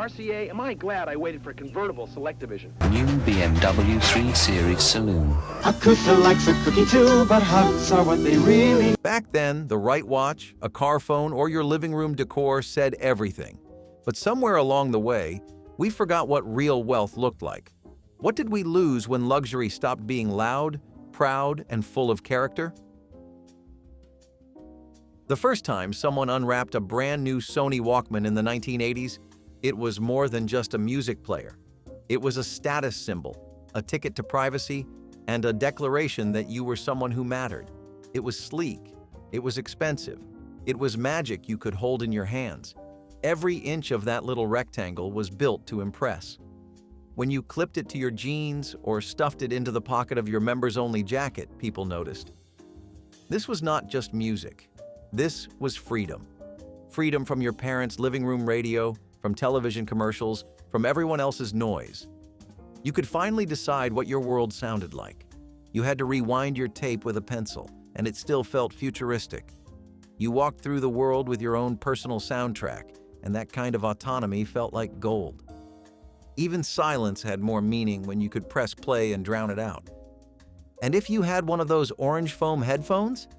RCA, am I glad I waited for convertible select division. New BMW 3 Series Saloon. A cooker likes a cookie too, but hugs are what they really... Back then, the right watch, a car phone, or your living room decor said everything. But somewhere along the way, we forgot what real wealth looked like. What did we lose when luxury stopped being loud, proud, and full of character? The first time someone unwrapped a brand new Sony Walkman in the 1980s, it was more than just a music player. It was a status symbol, a ticket to privacy, and a declaration that you were someone who mattered. It was sleek. It was expensive. It was magic you could hold in your hands. Every inch of that little rectangle was built to impress. When you clipped it to your jeans or stuffed it into the pocket of your members-only jacket, people noticed. This was not just music. This was freedom. Freedom from your parents' living room radio, from television commercials, from everyone else's noise. You could finally decide what your world sounded like. You had to rewind your tape with a pencil, and it still felt futuristic. You walked through the world with your own personal soundtrack, and that kind of autonomy felt like gold. Even silence had more meaning when you could press play and drown it out. And if you had one of those orange foam headphones,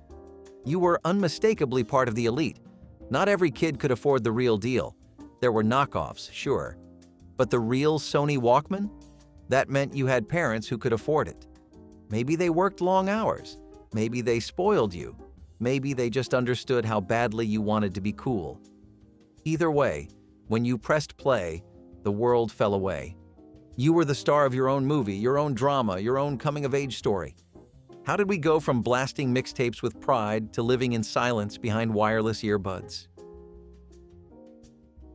you were unmistakably part of the elite. Not every kid could afford the real deal. There were knockoffs, sure. But the real Sony Walkman? That meant you had parents who could afford it. Maybe they worked long hours. Maybe they spoiled you. Maybe they just understood how badly you wanted to be cool. Either way, when you pressed play, the world fell away. You were the star of your own movie, your own drama, your own coming-of-age story. How did we go from blasting mixtapes with pride to living in silence behind wireless earbuds?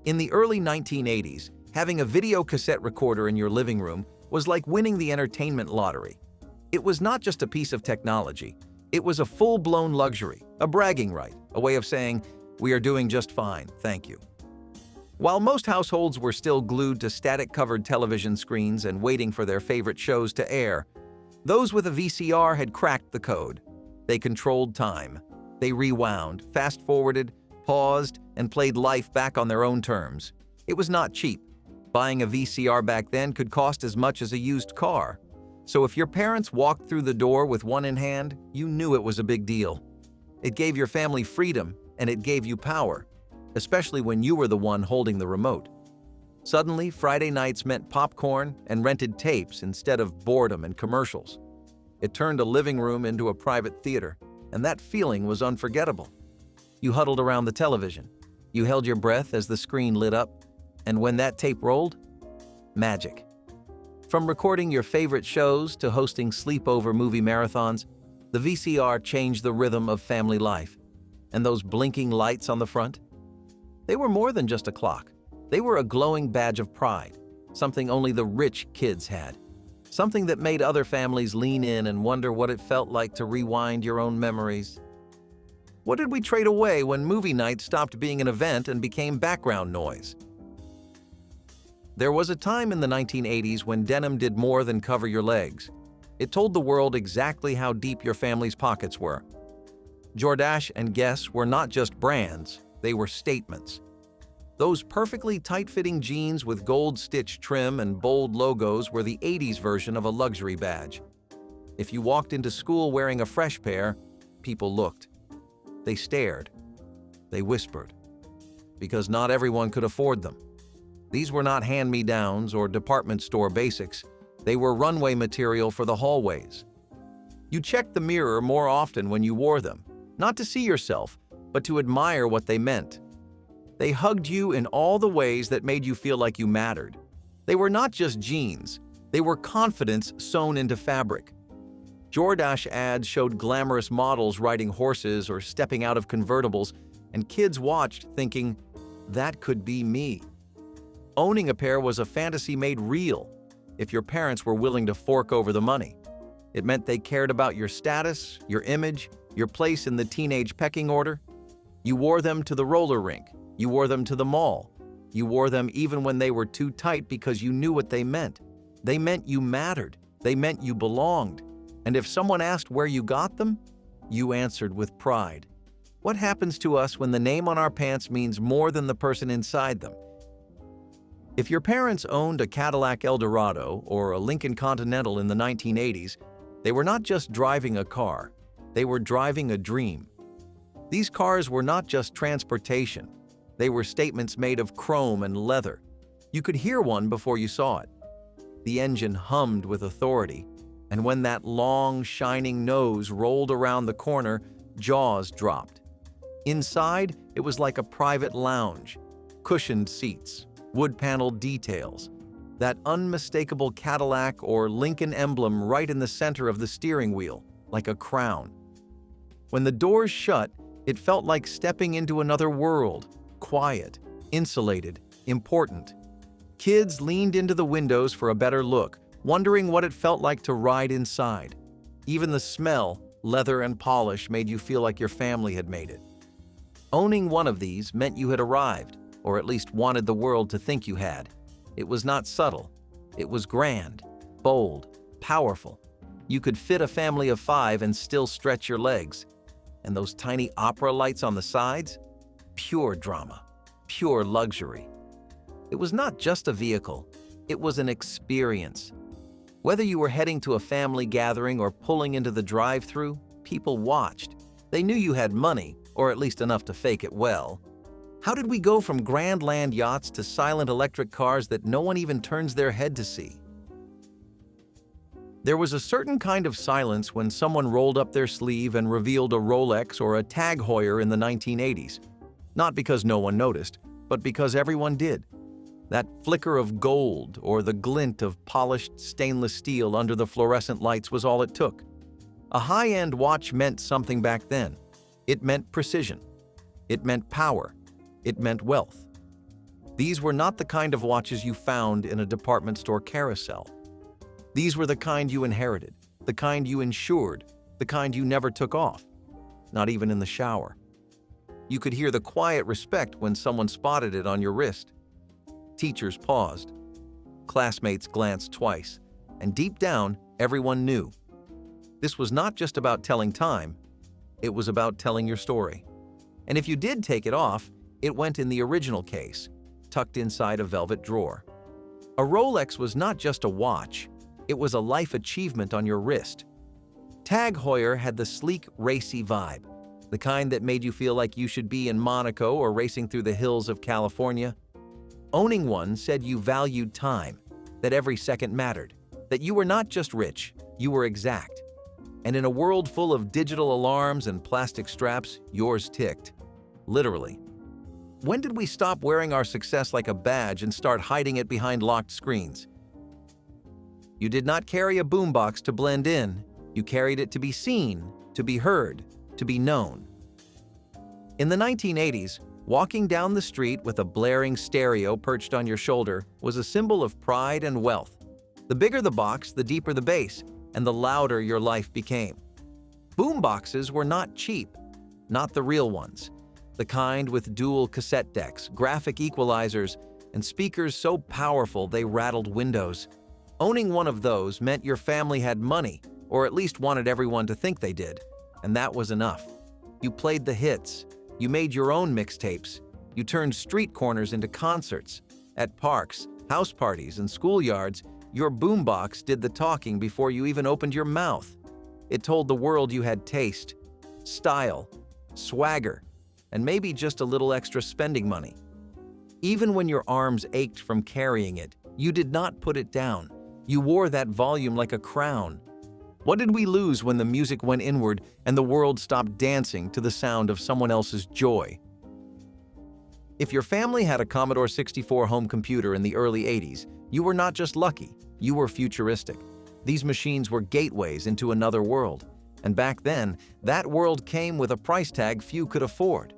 In the early 1980s, having a video cassette recorder in your living room was like winning the entertainment lottery. It was not just a piece of technology. It was a full-blown luxury, a bragging right, a way of saying, "We are doing just fine, thank you." While most households were still glued to static-covered television screens and waiting for their favorite shows to air, those with a VCR had cracked the code. They controlled time. They rewound, fast-forwarded, paused, and played life back on their own terms. It was not cheap. Buying a VCR back then could cost as much as a used car. So if your parents walked through the door with one in hand, you knew it was a big deal. It gave your family freedom, and it gave you power, especially when you were the one holding the remote. Suddenly, Friday nights meant popcorn and rented tapes instead of boredom and commercials. It turned a living room into a private theater, and that feeling was unforgettable. You huddled around the television. You held your breath as the screen lit up, and when that tape rolled, magic. From recording your favorite shows to hosting sleepover movie marathons, the VCR changed the rhythm of family life. And those blinking lights on the front? They were more than just a clock. They were a glowing badge of pride, something only the rich kids had. Something that made other families lean in and wonder what it felt like to rewind your own memories. What did we trade away when movie night stopped being an event and became background noise? There was a time in the 1980s when denim did more than cover your legs. It told the world exactly how deep your family's pockets were. Jordache and Guess were not just brands, they were statements. Those perfectly tight-fitting jeans with gold-stitched trim and bold logos were the 80s version of a luxury badge. If you walked into school wearing a fresh pair, people looked. They stared. They whispered. Because not everyone could afford them. These were not hand-me-downs or department store basics. They were runway material for the hallways. You checked the mirror more often when you wore them, not to see yourself, but to admire what they meant. They hugged you in all the ways that made you feel like you mattered. They were not just jeans. They were confidence sewn into fabric. Jordache ads showed glamorous models riding horses or stepping out of convertibles, and kids watched thinking, that could be me. Owning a pair was a fantasy made real, if your parents were willing to fork over the money. It meant they cared about your status, your image, your place in the teenage pecking order. You wore them to the roller rink. You wore them to the mall. You wore them even when they were too tight because you knew what they meant. They meant you mattered. They meant you belonged. And if someone asked where you got them, you answered with pride. What happens to us when the name on our pants means more than the person inside them? If your parents owned a Cadillac Eldorado or a Lincoln Continental in the 1980s, they were not just driving a car, they were driving a dream. These cars were not just transportation, they were statements made of chrome and leather. You could hear one before you saw it. The engine hummed with authority, and when that long, shining nose rolled around the corner, jaws dropped. Inside, it was like a private lounge, cushioned seats, wood-paneled details, that unmistakable Cadillac or Lincoln emblem right in the center of the steering wheel, like a crown. When the doors shut, it felt like stepping into another world, quiet, insulated, important. Kids leaned into the windows for a better look, wondering what it felt like to ride inside. Even the smell, leather and polish, made you feel like your family had made it. Owning one of these meant you had arrived, or at least wanted the world to think you had. It was not subtle. It was grand, bold, powerful. You could fit a family of 5 and still stretch your legs. And those tiny opera lights on the sides? Pure drama, pure luxury. It was not just a vehicle, it was an experience. Whether you were heading to a family gathering or pulling into the drive-thru, people watched. They knew you had money, or at least enough to fake it well. How did we go from grand land yachts to silent electric cars that no one even turns their head to see? There was a certain kind of silence when someone rolled up their sleeve and revealed a Rolex or a Tag Heuer in the 1980s. Not because no one noticed, but because everyone did. That flicker of gold or the glint of polished stainless steel under the fluorescent lights was all it took. A high-end watch meant something back then. It meant precision. It meant power. It meant wealth. These were not the kind of watches you found in a department store carousel. These were the kind you inherited, the kind you insured, the kind you never took off, not even in the shower. You could hear the quiet respect when someone spotted it on your wrist. Teachers paused. Classmates glanced twice, and deep down, everyone knew. This was not just about telling time, it was about telling your story. And if you did take it off, it went in the original case, tucked inside a velvet drawer. A Rolex was not just a watch, it was a life achievement on your wrist. Tag Heuer had the sleek, racy vibe, the kind that made you feel like you should be in Monaco or racing through the hills of California. Owning one said you valued time, that every second mattered, that you were not just rich, you were exact. And in a world full of digital alarms and plastic straps, yours ticked. Literally. When did we stop wearing our success like a badge and start hiding it behind locked screens? You did not carry a boombox to blend in. You carried it to be seen, to be heard, to be known. In the 1980s, walking down the street with a blaring stereo perched on your shoulder was a symbol of pride and wealth. The bigger the box, the deeper the bass, and the louder your life became. Boomboxes were not cheap, not the real ones. The kind with dual cassette decks, graphic equalizers, and speakers so powerful they rattled windows. Owning one of those meant your family had money, or at least wanted everyone to think they did, and that was enough. You played the hits. You made your own mixtapes. You turned street corners into concerts. At parks, house parties, and schoolyards, your boombox did the talking before you even opened your mouth. It told the world you had taste, style, swagger, and maybe just a little extra spending money. Even when your arms ached from carrying it, you did not put it down. You wore that volume like a crown. What did we lose when the music went inward and the world stopped dancing to the sound of someone else's joy? If your family had a Commodore 64 home computer in the early 80s, you were not just lucky, you were futuristic. These machines were gateways into another world. And back then, that world came with a price tag few could afford.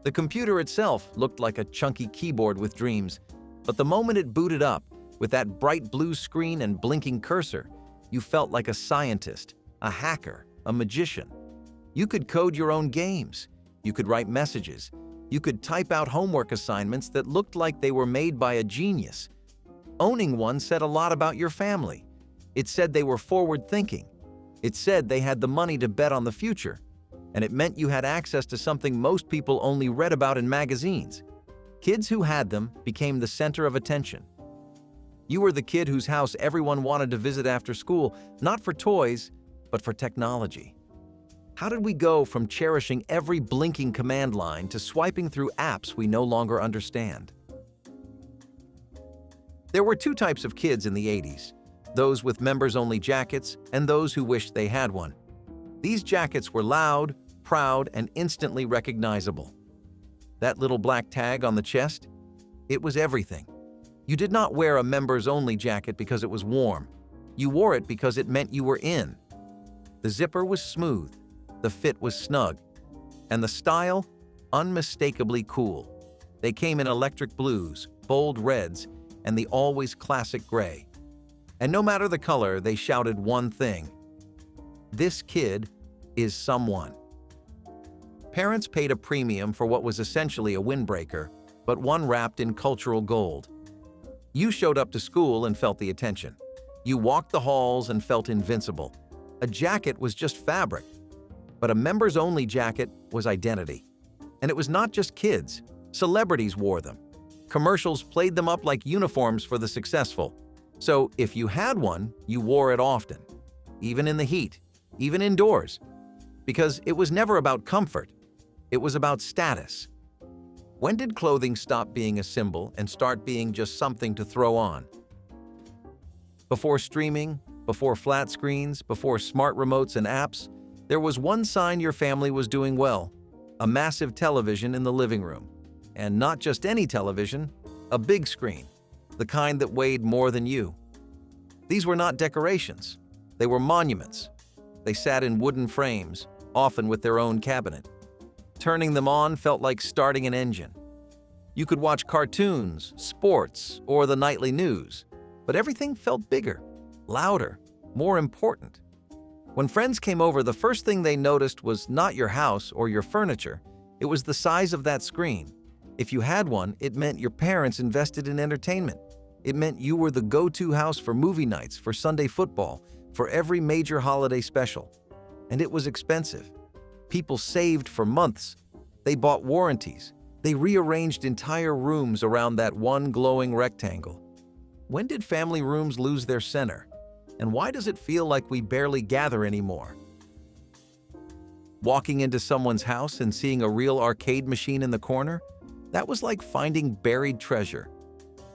The computer itself looked like a chunky keyboard with dreams, but the moment it booted up, with that bright blue screen and blinking cursor, you felt like a scientist, a hacker, a magician. You could code your own games. You could write messages. You could type out homework assignments that looked like they were made by a genius. Owning one said a lot about your family. It said they were forward-thinking. It said they had the money to bet on the future. And it meant you had access to something most people only read about in magazines. Kids who had them became the center of attention. You were the kid whose house everyone wanted to visit after school, not for toys, but for technology. How did we go from cherishing every blinking command line to swiping through apps we no longer understand? There were two types of kids in the 80s, those with members-only jackets and those who wished they had one. These jackets were loud, proud, and instantly recognizable. That little black tag on the chest? It was everything. You did not wear a members-only jacket because it was warm. You wore it because it meant you were in. The zipper was smooth, the fit was snug, and the style, unmistakably cool. They came in electric blues, bold reds, and the always classic gray. And no matter the color, they shouted one thing: this kid is someone. Parents paid a premium for what was essentially a windbreaker, but one wrapped in cultural gold. You showed up to school and felt the attention. You walked the halls and felt invincible. A jacket was just fabric, but a members-only jacket was identity. And it was not just kids. Celebrities wore them. Commercials played them up like uniforms for the successful. So if you had one, you wore it often, even in the heat, even indoors, because it was never about comfort. It was about status. When did clothing stop being a symbol and start being just something to throw on? Before streaming, before flat screens, before smart remotes and apps, there was one sign your family was doing well: a massive television in the living room. And not just any television, a big screen, the kind that weighed more than you. These were not decorations. They were monuments. They sat in wooden frames, often with their own cabinet. Turning them on felt like starting an engine. You could watch cartoons, sports, or the nightly news, but everything felt bigger, louder, more important. When friends came over, the first thing they noticed was not your house or your furniture. It was the size of that screen. If you had one, it meant your parents invested in entertainment. It meant you were the go-to house for movie nights, for Sunday football, for every major holiday special. And it was expensive. People saved for months. They bought warranties. They rearranged entire rooms around that one glowing rectangle. When did family rooms lose their center? And why does it feel like we barely gather anymore? Walking into someone's house and seeing a real arcade machine in the corner? That was like finding buried treasure.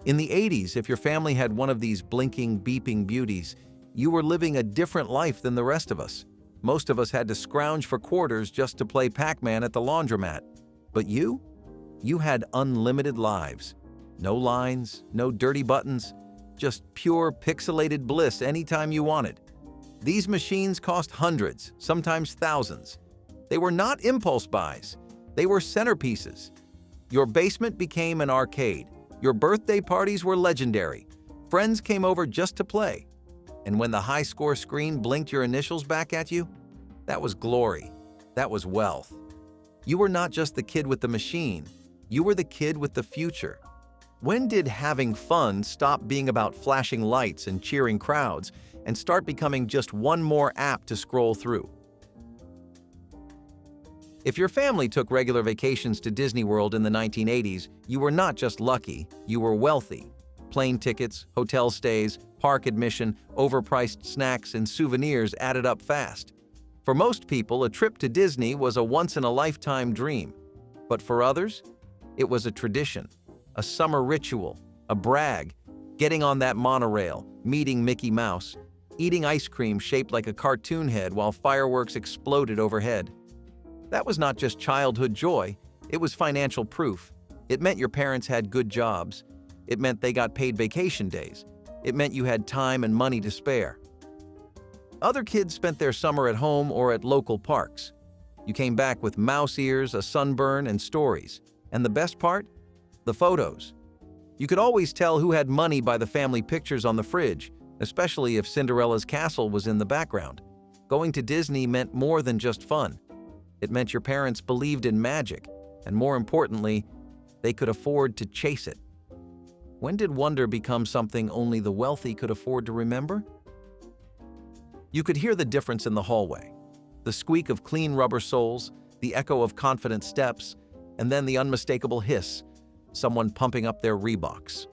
In the 80s, if your family had one of these blinking, beeping beauties, you were living a different life than the rest of us. Most of us had to scrounge for quarters just to play Pac-Man at the laundromat. But you had unlimited lives. No lines, no dirty buttons, just pure pixelated bliss anytime you wanted. These machines cost hundreds, sometimes thousands. They were not impulse buys. They were centerpieces. Your basement became an arcade. Your birthday parties were legendary. Friends came over just to play. And when the high-score screen blinked your initials back at you, that was glory. That was wealth. You were not just the kid with the machine. You were the kid with the future. When did having fun stop being about flashing lights and cheering crowds and start becoming just one more app to scroll through? If your family took regular vacations to Disney World in the 1980s, you were not just lucky, you were wealthy. Plane tickets, hotel stays, park admission, overpriced snacks, and souvenirs added up fast. For most people, a trip to Disney was a once-in-a-lifetime dream. But for others, it was a tradition, a summer ritual, a brag, getting on that monorail, meeting Mickey Mouse, eating ice cream shaped like a cartoon head while fireworks exploded overhead. That was not just childhood joy, it was financial proof. It meant your parents had good jobs. It meant they got paid vacation days. It meant you had time and money to spare. Other kids spent their summer at home or at local parks. You came back with mouse ears, a sunburn, and stories. And the best part? The photos. You could always tell who had money by the family pictures on the fridge, especially if Cinderella's castle was in the background. Going to Disney meant more than just fun. It meant your parents believed in magic, and more importantly, they could afford to chase it. When did wonder become something only the wealthy could afford to remember? You could hear the difference in the hallway. The squeak of clean rubber soles, the echo of confident steps, and then the unmistakable hiss, someone pumping up their Reeboks.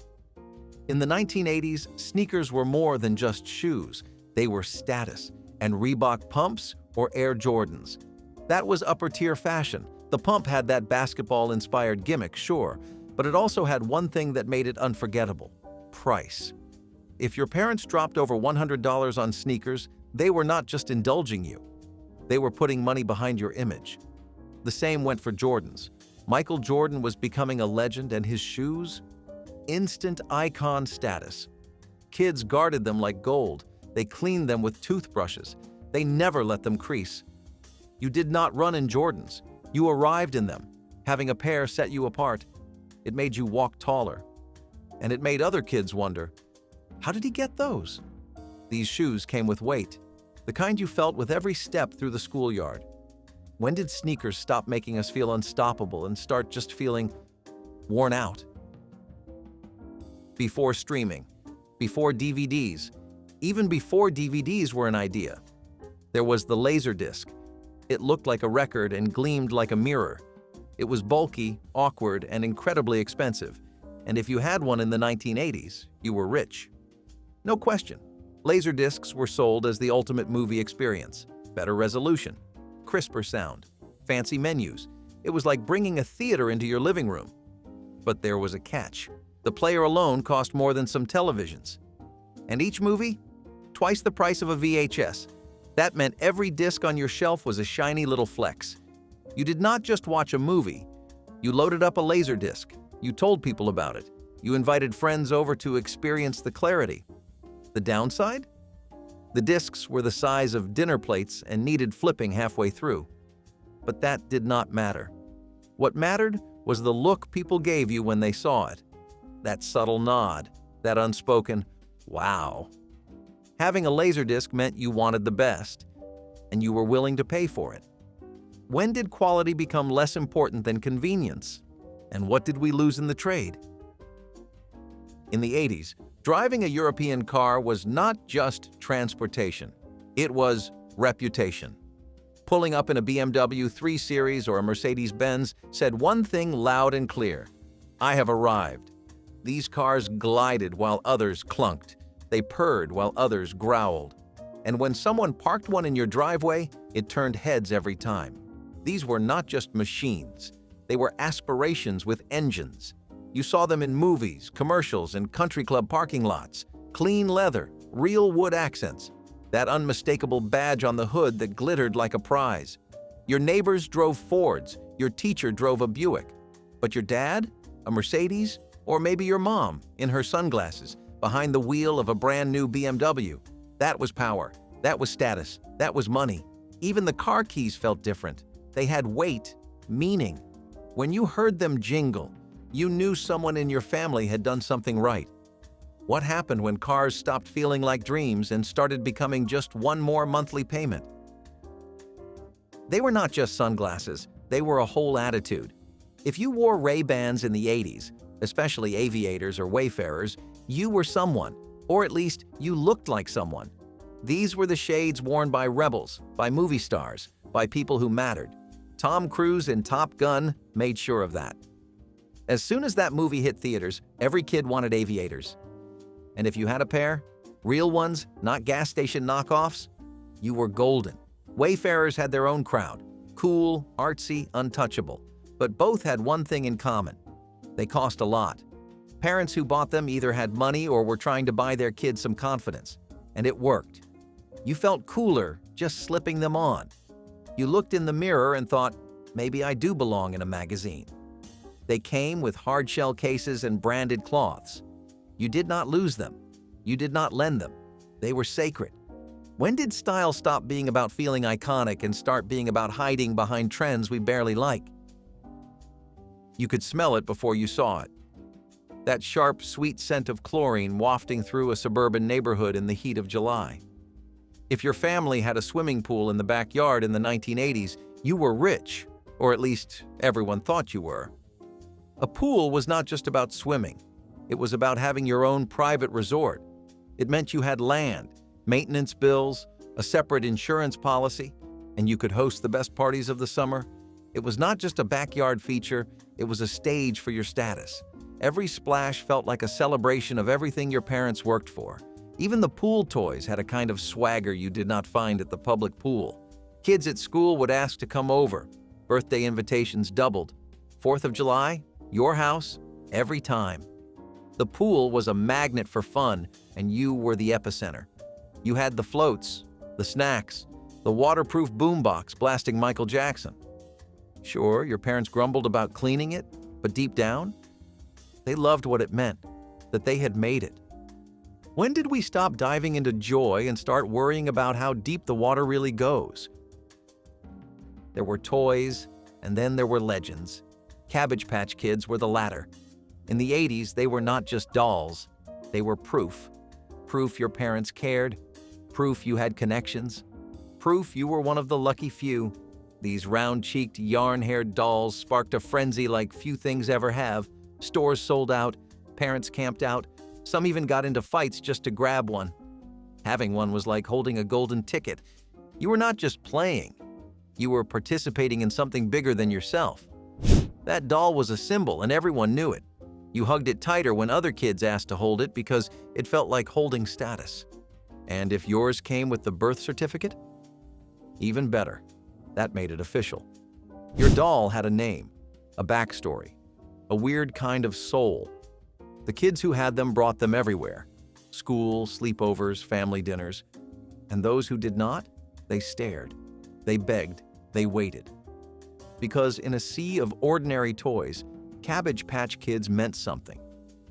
In the 1980s, sneakers were more than just shoes. They were status, and Reebok pumps or Air Jordans. That was upper-tier fashion. The pump had that basketball-inspired gimmick, sure, but it also had one thing that made it unforgettable: price. If your parents dropped over $100 on sneakers, they were not just indulging you. They were putting money behind your image. The same went for Jordans. Michael Jordan was becoming a legend, and his shoes? Instant icon status. Kids guarded them like gold. They cleaned them with toothbrushes. They never let them crease. You did not run in Jordans. You arrived in them. Having a pair set you apart. It made you walk taller. And it made other kids wonder, how did he get those? These shoes came with weight, the kind you felt with every step through the schoolyard. When did sneakers stop making us feel unstoppable and start just feeling worn out? Before streaming, before DVDs, even before DVDs were an idea. There was the Laserdisc. It looked like a record and gleamed like a mirror. It was bulky, awkward, and incredibly expensive. And if you had one in the 1980s, you were rich. No question. Laserdiscs were sold as the ultimate movie experience. Better resolution, crisper sound, fancy menus. It was like bringing a theater into your living room. But there was a catch. The player alone cost more than some televisions. And each movie? Twice the price of a VHS. That meant every disc on your shelf was a shiny little flex. You did not just watch a movie. You loaded up a Laserdisc. You told people about it. You invited friends over to experience the clarity. The downside? The discs were the size of dinner plates and needed flipping halfway through. But that did not matter. What mattered was the look people gave you when they saw it. That subtle nod, that unspoken, wow. Having a Laserdisc meant you wanted the best, and you were willing to pay for it. When did quality become less important than convenience? And what did we lose in the trade? In the 80s, driving a European car was not just transportation. It was reputation. Pulling up in a BMW 3 Series or a Mercedes-Benz said one thing loud and clear: I have arrived. These cars glided while others clunked. They purred while others growled. And when someone parked one in your driveway, it turned heads every time. These were not just machines. They were aspirations with engines. You saw them in movies, commercials, and country club parking lots. Clean leather, real wood accents. That unmistakable badge on the hood that glittered like a prize. Your neighbors drove Fords. Your teacher drove a Buick. But your dad? A Mercedes? Or maybe your mom, in her sunglasses, behind the wheel of a brand new BMW. That was power. That was status. That was money. Even the car keys felt different. They had weight, meaning. When you heard them jingle, you knew someone in your family had done something right. What happened when cars stopped feeling like dreams and started becoming just one more monthly payment? They were not just sunglasses. They were a whole attitude. If you wore Ray-Bans in the 80s, especially aviators or wayfarers, you were someone, or at least you looked like someone. These were the shades worn by rebels, by movie stars, by people who mattered. Tom Cruise in Top Gun made sure of that. As soon as that movie hit theaters, every kid wanted aviators. And if you had a pair, real ones, not gas station knockoffs, you were golden. Wayfarers had their own crowd, cool, artsy, untouchable. But both had one thing in common. They cost a lot. Parents who bought them either had money or were trying to buy their kids some confidence. And it worked. You felt cooler just slipping them on. You looked in the mirror and thought, maybe I do belong in a magazine. They came with hard-shell cases and branded cloths. You did not lose them. You did not lend them. They were sacred. When did style stop being about feeling iconic and start being about hiding behind trends we barely like? You could smell it before you saw it. That sharp, sweet scent of chlorine wafting through a suburban neighborhood in the heat of July. If your family had a swimming pool in the backyard in the 1980s, you were rich, or at least everyone thought you were. A pool was not just about swimming. It was about having your own private resort. It meant you had land, maintenance bills, a separate insurance policy, and you could host the best parties of the summer. It was not just a backyard feature, it was a stage for your status. Every splash felt like a celebration of everything your parents worked for. Even the pool toys had a kind of swagger you did not find at the public pool. Kids at school would ask to come over. Birthday invitations doubled. 4th of July, your house, every time. The pool was a magnet for fun, and you were the epicenter. You had the floats, the snacks, the waterproof boombox blasting Michael Jackson. Sure, your parents grumbled about cleaning it, but deep down, they loved what it meant, that they had made it. When did we stop diving into joy and start worrying about how deep the water really goes? There were toys, and then there were legends. Cabbage Patch Kids were the latter. In the 80s, they were not just dolls. They were proof. Proof your parents cared. Proof you had connections. Proof you were one of the lucky few. These round-cheeked, yarn-haired dolls sparked a frenzy like few things ever have. Stores sold out, parents camped out, some even got into fights just to grab one. Having one was like holding a golden ticket. You were not just playing. You were participating in something bigger than yourself. That doll was a symbol and everyone knew it. You hugged it tighter when other kids asked to hold it because it felt like holding status. And if yours came with the birth certificate? Even better. That made it official. Your doll had a name, a backstory, a weird kind of soul. The kids who had them brought them everywhere. School, sleepovers, family dinners. And those who did not, they stared. They begged. They waited. Because in a sea of ordinary toys, Cabbage Patch Kids meant something.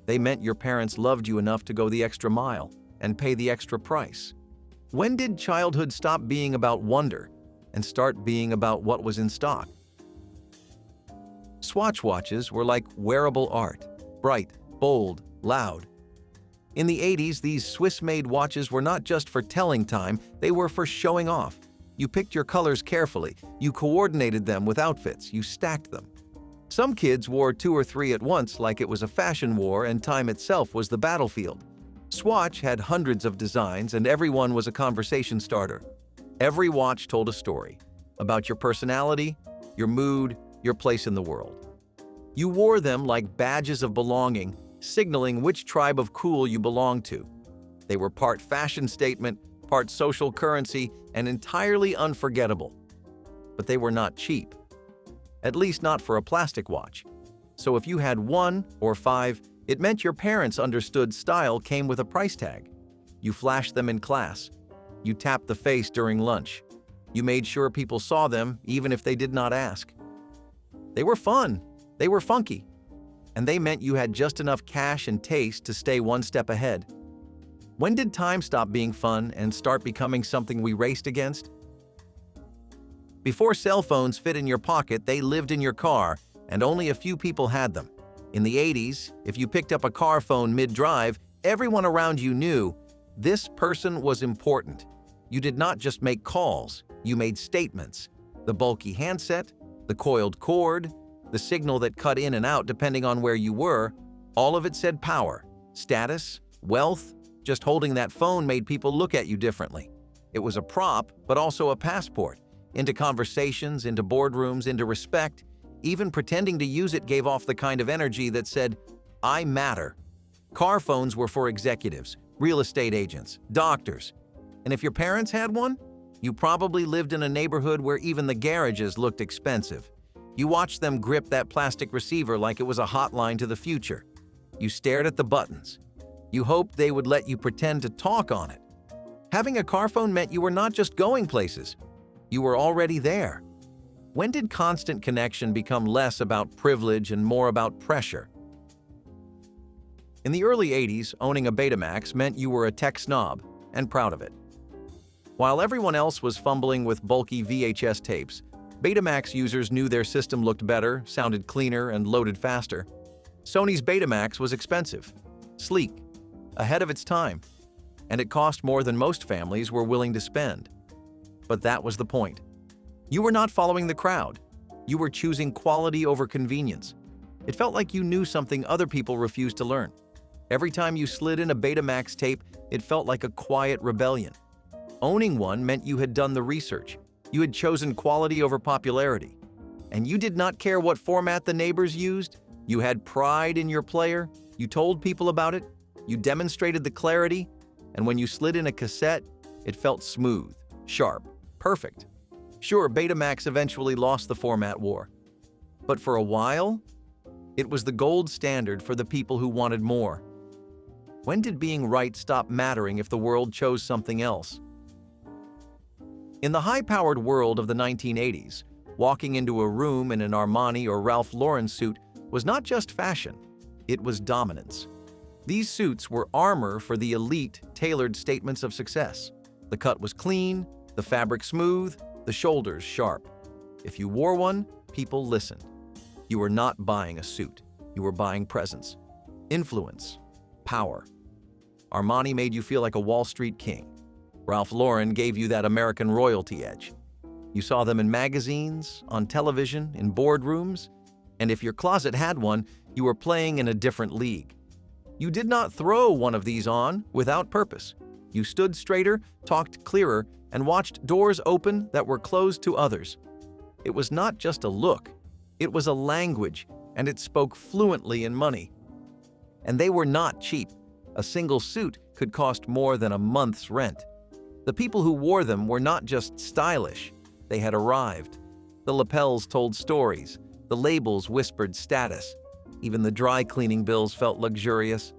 They meant your parents loved you enough to go the extra mile and pay the extra price. When did childhood stop being about wonder and start being about what was in stock? Swatch watches were like wearable art, bright, bold, loud. In the 80s, these Swiss-made watches were not just for telling time, they were for showing off. You picked your colors carefully, you coordinated them with outfits, you stacked them. Some kids wore 2 or 3 at once like it was a fashion war and time itself was the battlefield. Swatch had hundreds of designs and every one was a conversation starter. Every watch told a story about your personality, your mood, your place in the world. You wore them like badges of belonging, signaling which tribe of cool you belonged to. They were part fashion statement, part social currency, and entirely unforgettable. But they were not cheap. At least not for a plastic watch. So if you had 1 or 5, it meant your parents understood style came with a price tag. You flashed them in class. You tapped the face during lunch. You made sure people saw them even if they did not ask. They were fun. They were funky. And they meant you had just enough cash and taste to stay one step ahead. When did time stop being fun and start becoming something we raced against? Before cell phones fit in your pocket, they lived in your car, and only a few people had them. In the 80s, if you picked up a car phone mid-drive, everyone around you knew this person was important. You did not just make calls, you made statements. The bulky handset, the coiled cord, the signal that cut in and out depending on where you were, all of it said power, status, wealth. Just holding that phone made people look at you differently. It was a prop, but also a passport. Into conversations, into boardrooms, into respect. Even pretending to use it gave off the kind of energy that said, I matter. Car phones were for executives, real estate agents, doctors. And if your parents had one, you probably lived in a neighborhood where even the garages looked expensive. You watched them grip that plastic receiver like it was a hotline to the future. You stared at the buttons. You hoped they would let you pretend to talk on it. Having a car phone meant you were not just going places. You were already there. When did constant connection become less about privilege and more about pressure? In the early 80s, owning a Betamax meant you were a tech snob, and proud of it. While everyone else was fumbling with bulky VHS tapes, Betamax users knew their system looked better, sounded cleaner, and loaded faster. Sony's Betamax was expensive, sleek, ahead of its time, and it cost more than most families were willing to spend. But that was the point. You were not following the crowd. You were choosing quality over convenience. It felt like you knew something other people refused to learn. Every time you slid in a Betamax tape, it felt like a quiet rebellion. Owning one meant you had done the research. You had chosen quality over popularity. And you did not care what format the neighbors used. You had pride in your player, you told people about it, you demonstrated the clarity, and when you slid in a cassette, it felt smooth, sharp, perfect. Sure, Betamax eventually lost the format war, but for a while, it was the gold standard for the people who wanted more. When did being right stop mattering if the world chose something else? In the high-powered world of the 1980s, walking into a room in an Armani or Ralph Lauren suit was not just fashion, it was dominance. These suits were armor for the elite, tailored statements of success. The cut was clean, the fabric smooth, the shoulders sharp. If you wore one, people listened. You were not buying a suit. You were buying presence, influence, power. Armani made you feel like a Wall Street king. Ralph Lauren gave you that American royalty edge. You saw them in magazines, on television, in boardrooms, and if your closet had one, you were playing in a different league. You did not throw one of these on without purpose. You stood straighter, talked clearer, and watched doors open that were closed to others. It was not just a look, it was a language, and it spoke fluently in money. And they were not cheap. A single suit could cost more than a month's rent. The people who wore them were not just stylish, they had arrived. The lapels told stories, the labels whispered status. Even the dry cleaning bills felt luxurious.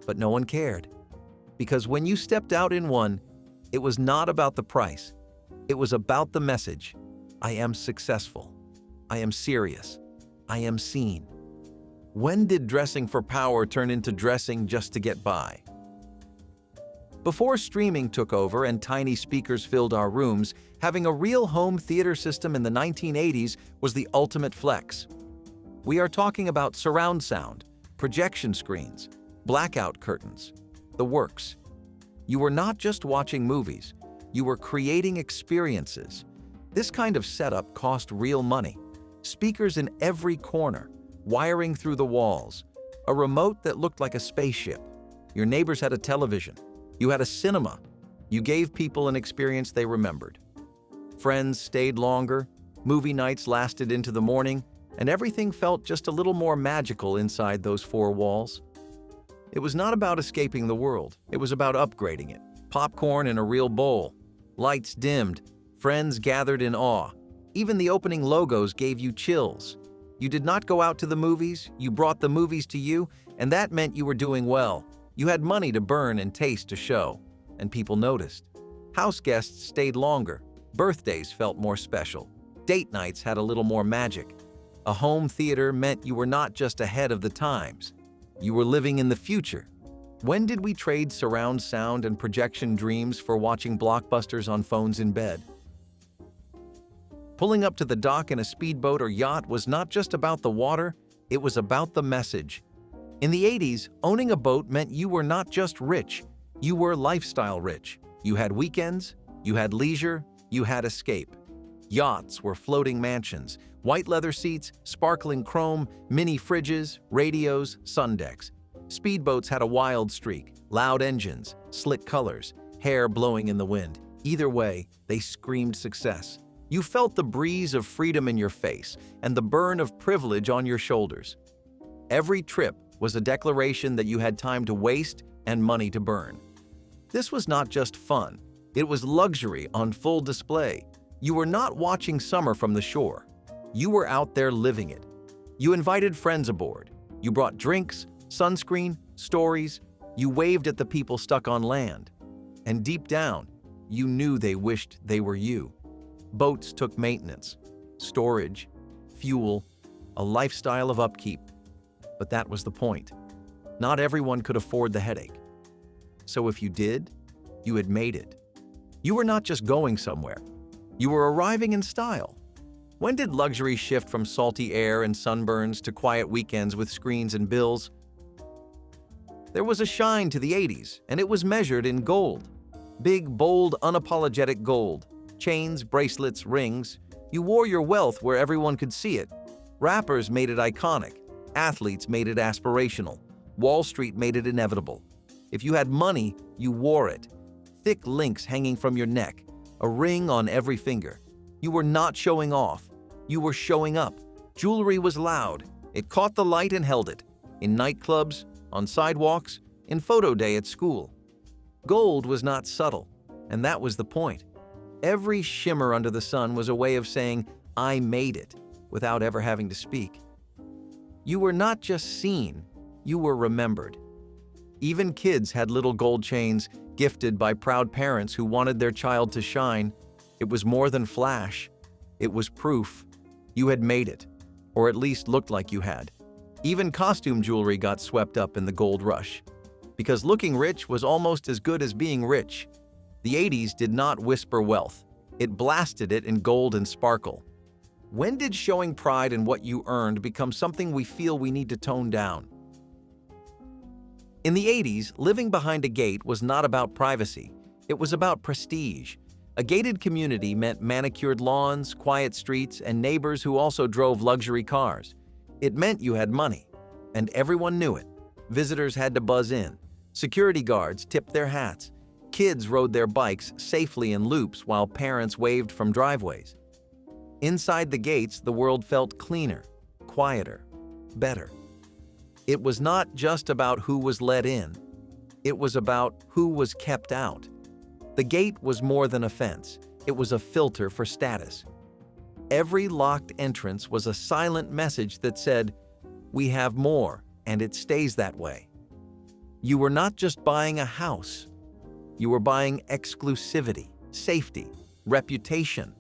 But no one cared. Because when you stepped out in one, it was not about the price. It was about the message. I am successful. I am serious. I am seen. When did dressing for power turn into dressing just to get by? Before streaming took over and tiny speakers filled our rooms, having a real home theater system in the 1980s was the ultimate flex. We are talking about surround sound, projection screens, blackout curtains, the works. You were not just watching movies, you were creating experiences. This kind of setup cost real money. Speakers in every corner, wiring through the walls, a remote that looked like a spaceship. Your neighbors had a television. You had a cinema. You gave people an experience they remembered. Friends stayed longer, movie nights lasted into the morning, and everything felt just a little more magical inside those four walls. It was not about escaping the world. It was about upgrading it. Popcorn in a real bowl. Lights dimmed. Friends gathered in awe. Even the opening logos gave you chills. You did not go out to the movies, you brought the movies to you, and that meant you were doing well. You had money to burn and taste to show, and people noticed. House guests stayed longer. Birthdays felt more special. Date nights had a little more magic. A home theater meant you were not just ahead of the times. You were living in the future. When did we trade surround sound and projection dreams for watching blockbusters on phones in bed? Pulling up to the dock in a speedboat or yacht was not just about the water, it was about the message. In the 80s, owning a boat meant you were not just rich, you were lifestyle rich. You had weekends, you had leisure, you had escape. Yachts were floating mansions, white leather seats, sparkling chrome, mini fridges, radios, sun decks. Speedboats had a wild streak, loud engines, slick colors, hair blowing in the wind. Either way, they screamed success. You felt the breeze of freedom in your face and the burn of privilege on your shoulders. Every trip was a declaration that you had time to waste and money to burn. This was not just fun, it was luxury on full display. You were not watching summer from the shore. You were out there living it. You invited friends aboard. You brought drinks, sunscreen, stories. You waved at the people stuck on land. And deep down, you knew they wished they were you. Boats took maintenance, storage, fuel, a lifestyle of upkeep. But that was the point. Not everyone could afford the headache. So if you did, you had made it. You were not just going somewhere. You were arriving in style. When did luxury shift from salty air and sunburns to quiet weekends with screens and bills? There was a shine to the 80s, and it was measured in gold. Big, bold, unapologetic gold. Chains, bracelets, rings. You wore your wealth where everyone could see it. Rappers made it iconic. Athletes made it aspirational. Wall Street made it inevitable. If you had money, you wore it. Thick links hanging from your neck. A ring on every finger. You were not showing off. You were showing up. Jewelry was loud. It caught the light and held it, in nightclubs, on sidewalks, in photo day at school. Gold was not subtle, and that was the point. Every shimmer under the sun was a way of saying, "I made it," without ever having to speak. You were not just seen, you were remembered. Even kids had little gold chains gifted by proud parents who wanted their child to shine. It was more than flash. It was proof. You had made it, or at least looked like you had. Even costume jewelry got swept up in the gold rush, because looking rich was almost as good as being rich. The 80s did not whisper wealth. It blasted it in gold and sparkle. When did showing pride in what you earned become something we feel we need to tone down? In the 80s, living behind a gate was not about privacy. It was about prestige. A gated community meant manicured lawns, quiet streets, and neighbors who also drove luxury cars. It meant you had money, and everyone knew it. Visitors had to buzz in. Security guards tipped their hats. Kids rode their bikes safely in loops while parents waved from driveways. Inside the gates, the world felt cleaner, quieter, better. It was not just about who was let in. It was about who was kept out. The gate was more than a fence. It was a filter for status. Every locked entrance was a silent message that said, "We have more, and it stays that way." You were not just buying a house. You were buying exclusivity, safety, reputation.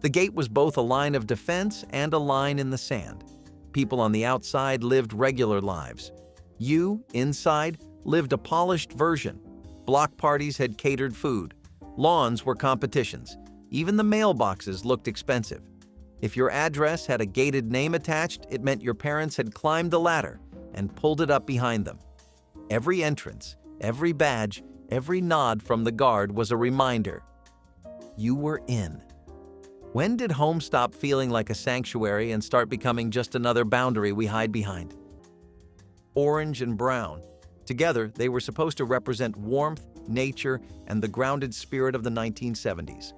The gate was both a line of defense and a line in the sand. People on the outside lived regular lives. You, inside, lived a polished version. Block parties had catered food. Lawns were competitions. Even the mailboxes looked expensive. If your address had a gated name attached, it meant your parents had climbed the ladder and pulled it up behind them. Every entrance, every badge, every nod from the guard was a reminder. You were in. When did home stop feeling like a sanctuary and start becoming just another boundary we hide behind? Orange and brown. Together, they were supposed to represent warmth, nature, and the grounded spirit of the 1970s.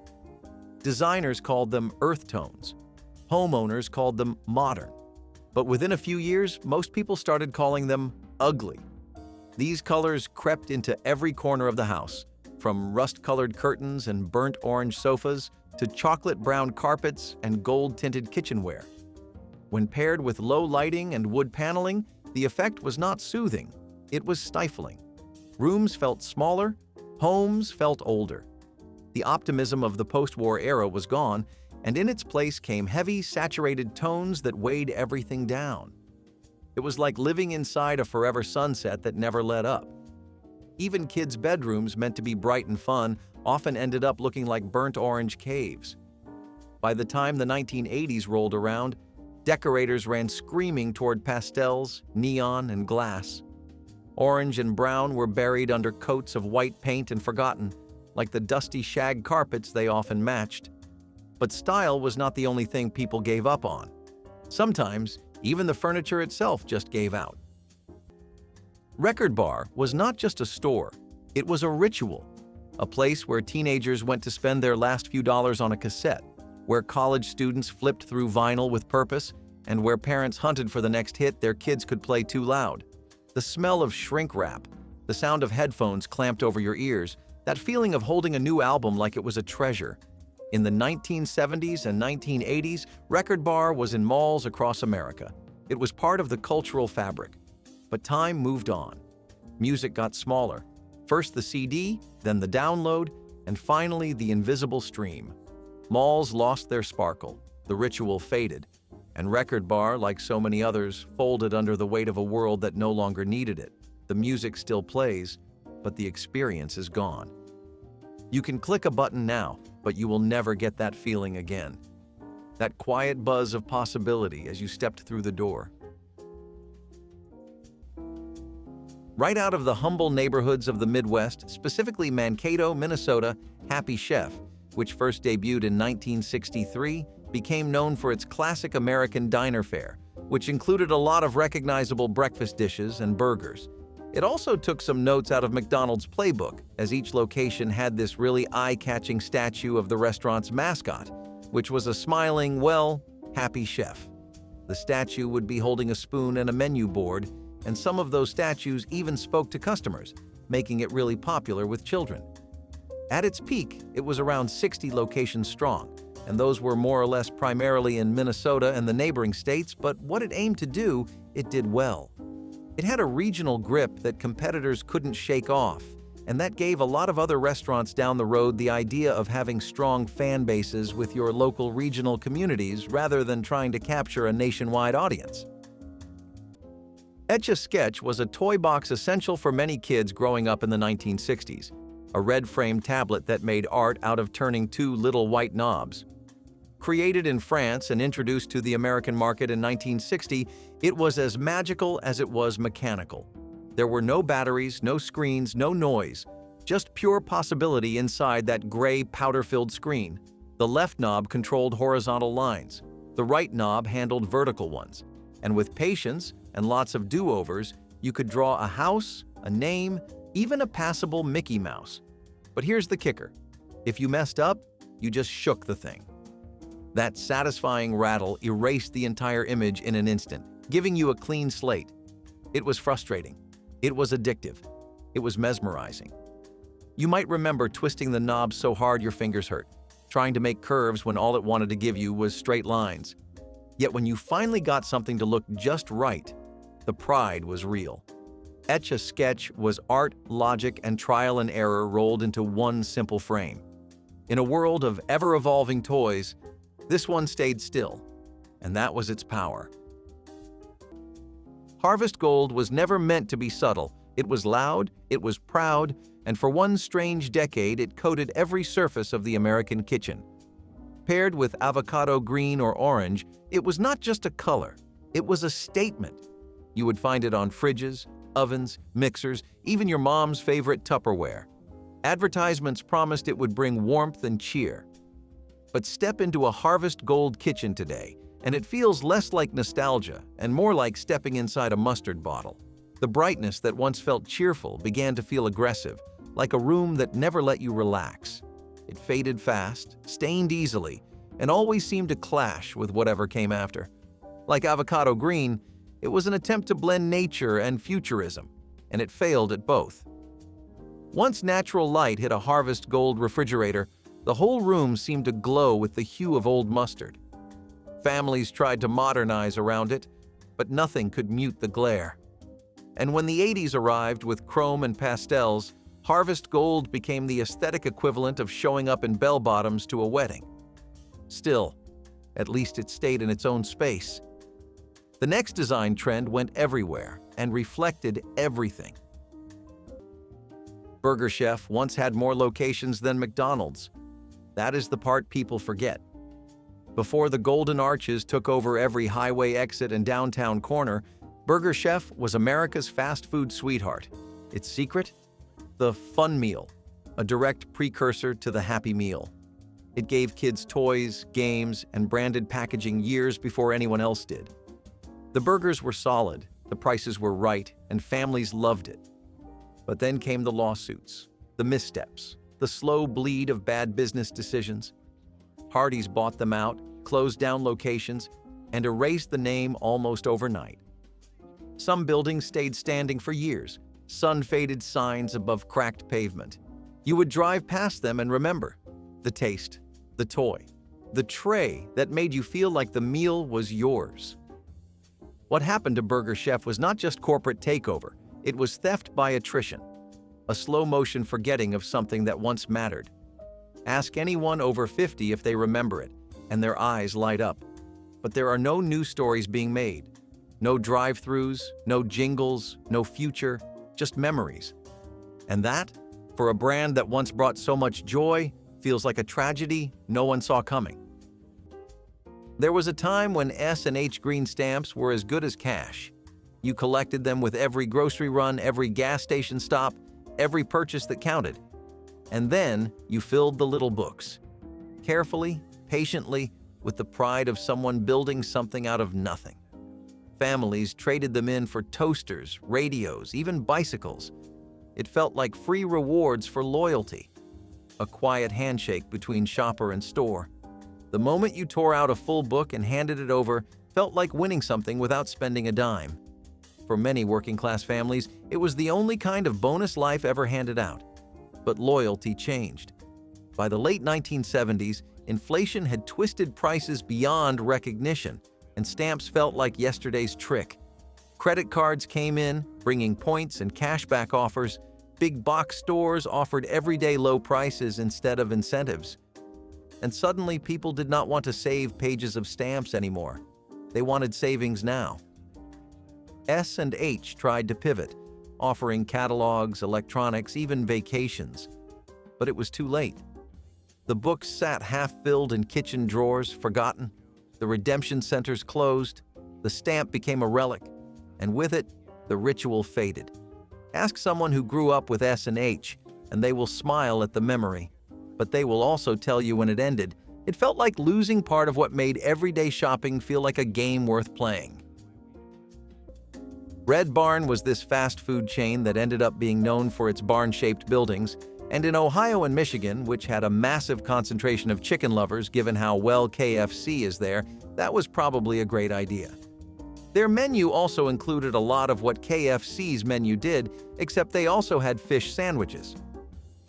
Designers called them earth tones. Homeowners called them modern. But within a few years, most people started calling them ugly. These colors crept into every corner of the house, from rust-colored curtains and burnt orange sofas to chocolate-brown carpets and gold-tinted kitchenware. When paired with low lighting and wood paneling, the effect was not soothing, it was stifling. Rooms felt smaller, homes felt older. The optimism of the post-war era was gone, and in its place came heavy, saturated tones that weighed everything down. It was like living inside a forever sunset that never let up. Even kids' bedrooms, meant to be bright and fun, often ended up looking like burnt orange caves. By the time the 1980s rolled around, decorators ran screaming toward pastels, neon, and glass. Orange and brown were buried under coats of white paint and forgotten, like the dusty shag carpets they often matched. But style was not the only thing people gave up on. Sometimes, even the furniture itself just gave out. Record Bar was not just a store, it was a ritual. A place where teenagers went to spend their last few dollars on a cassette, where college students flipped through vinyl with purpose, and where parents hunted for the next hit their kids could play too loud. The smell of shrink wrap, the sound of headphones clamped over your ears, that feeling of holding a new album like it was a treasure. In the 1970s and 1980s, Record Bar was in malls across America. It was part of the cultural fabric. But time moved on. Music got smaller. First the CD, then the download, and finally the invisible stream. Malls lost their sparkle, the ritual faded, and Record Bar, like so many others, folded under the weight of a world that no longer needed it. The music still plays, but the experience is gone. You can click a button now, but you will never get that feeling again. That quiet buzz of possibility as you stepped through the door. Right out of the humble neighborhoods of the Midwest, specifically Mankato, Minnesota, Happy Chef, which first debuted in 1963, became known for its classic American diner fare, which included a lot of recognizable breakfast dishes and burgers. It also took some notes out of McDonald's playbook, as each location had this really eye-catching statue of the restaurant's mascot, which was a smiling, well, happy chef. The statue would be holding a spoon and a menu board, and some of those statues even spoke to customers, making it really popular with children. At its peak, it was around 60 locations strong, and those were more or less primarily in Minnesota and the neighboring states, but what it aimed to do, it did well. It had a regional grip that competitors couldn't shake off, and that gave a lot of other restaurants down the road the idea of having strong fan bases with your local regional communities rather than trying to capture a nationwide audience. Etch-a-Sketch was a toy box essential for many kids growing up in the 1960s, a red-frame tablet that made art out of turning two little white knobs. Created in France and introduced to the American market in 1960, it was as magical as it was mechanical. There were no batteries, no screens, no noise, just pure possibility inside that gray powder-filled screen. The left knob controlled horizontal lines. The right knob handled vertical ones. And with patience and lots of do-overs, you could draw a house, a name, even a passable Mickey Mouse. But here's the kicker. If you messed up, you just shook the thing. That satisfying rattle erased the entire image in an instant, giving you a clean slate. It was frustrating. It was addictive. It was mesmerizing. You might remember twisting the knob so hard your fingers hurt, trying to make curves when all it wanted to give you was straight lines. Yet when you finally got something to look just right, the pride was real. Etch-a-Sketch was art, logic, and trial and error rolled into one simple frame. In a world of ever-evolving toys, this one stayed still, and that was its power. Harvest Gold was never meant to be subtle. It was loud, it was proud, and for one strange decade it coated every surface of the American kitchen. Paired with avocado green or orange, it was not just a color, it was a statement. You would find it on fridges, ovens, mixers, even your mom's favorite Tupperware. Advertisements promised it would bring warmth and cheer. But step into a Harvest Gold kitchen today, and it feels less like nostalgia and more like stepping inside a mustard bottle. The brightness that once felt cheerful began to feel aggressive, like a room that never let you relax. It faded fast, stained easily, and always seemed to clash with whatever came after. Like avocado green, it was an attempt to blend nature and futurism, and it failed at both. Once natural light hit a Harvest Gold refrigerator, the whole room seemed to glow with the hue of old mustard. Families tried to modernize around it, but nothing could mute the glare. And when the 80s arrived with chrome and pastels, Harvest Gold became the aesthetic equivalent of showing up in bell-bottoms to a wedding. Still, at least it stayed in its own space. The next design trend went everywhere and reflected everything. Burger Chef once had more locations than McDonald's. That is the part people forget. Before the Golden Arches took over every highway exit and downtown corner, Burger Chef was America's fast food sweetheart. Its secret? The Fun Meal, a direct precursor to the Happy Meal. It gave kids toys, games, and branded packaging years before anyone else did. The burgers were solid, the prices were right, and families loved it. But then came the lawsuits, the missteps, the slow bleed of bad business decisions. Hardee's bought them out, closed down locations, and erased the name almost overnight. Some buildings stayed standing for years, sun-faded signs above cracked pavement. You would drive past them and remember the taste, the toy, the tray that made you feel like the meal was yours. What happened to Burger Chef was not just corporate takeover, it was theft by attrition, a slow-motion forgetting of something that once mattered. Ask anyone over 50 if they remember it, and their eyes light up. But there are no new stories being made. No drive-thrus, no jingles, no future, just memories. And that, for a brand that once brought so much joy, feels like a tragedy no one saw coming. There was a time when S&H Green Stamps were as good as cash. You collected them with every grocery run, every gas station stop, every purchase that counted. And then you filled the little books. Carefully, patiently, with the pride of someone building something out of nothing. Families traded them in for toasters, radios, even bicycles. It felt like free rewards for loyalty. A quiet handshake between shopper and store. The moment you tore out a full book and handed it over, felt like winning something without spending a dime. For many working-class families, it was the only kind of bonus life ever handed out. But loyalty changed. By the late 1970s, inflation had twisted prices beyond recognition, and stamps felt like yesterday's trick. Credit cards came in, bringing points and cashback offers. Big box stores offered everyday low prices instead of incentives. And suddenly, people did not want to save pages of stamps anymore. They wanted savings now. S&H tried to pivot, offering catalogs, electronics, even vacations. But it was too late. The books sat half-filled in kitchen drawers, forgotten. The redemption centers closed. The stamp became a relic. And with it, the ritual faded. Ask someone who grew up with S&H, and they will smile at the memory. But they will also tell you when it ended, it felt like losing part of what made everyday shopping feel like a game worth playing. Red Barn was this fast food chain that ended up being known for its barn-shaped buildings, and in Ohio and Michigan, which had a massive concentration of chicken lovers given how well KFC is there, that was probably a great idea. Their menu also included a lot of what KFC's menu did, except they also had fish sandwiches.